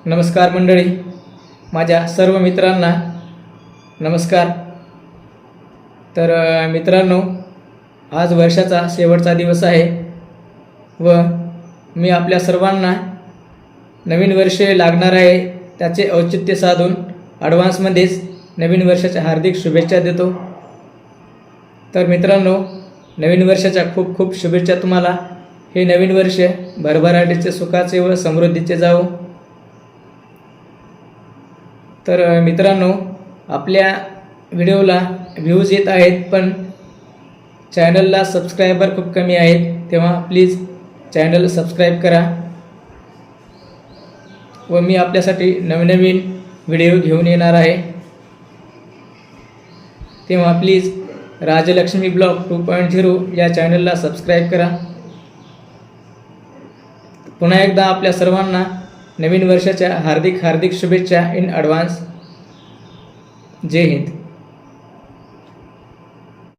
नमस्कार मंडळी, माझ्या सर्व मित्रांना नमस्कार। तर मित्रांनो, आज वर्षाचा शेवटचा दिवस आहे व मी आपल्या सर्वांना नवीन वर्ष लागणार आहे त्याचे औचित्य साधून ॲडव्हान्समध्येच नवीन वर्षाच्या हार्दिक शुभेच्छा देतो। तर मित्रांनो, नवीन वर्षाच्या खूप खूप शुभेच्छा तुम्हाला। हे नवीन वर्ष भरभराटीचे, सुखाचे व समृद्धीचे जावो। तर मित्रांनो, आपल्या व्हिडिओला व्ह्यूज येत आहेत पण चॅनलला सबस्क्रायबर खूप कमी आहेत, तेव्हा प्लीज चॅनल सबस्क्राईब करा व मी आपल्यासाठी नवनवीन व्हिडिओ घेऊन येणार आहे, तेव्हा प्लीज राजलक्ष्मी ब्लॉग 2.0 या चॅनलला सबस्क्राईब करा। पुन्हा एकदा आपल्या सर्वांना नवीन वर्षाच्या हार्दिक हार्दिक शुभेच्छा इन ॲडव्हान्स। जय हिंद।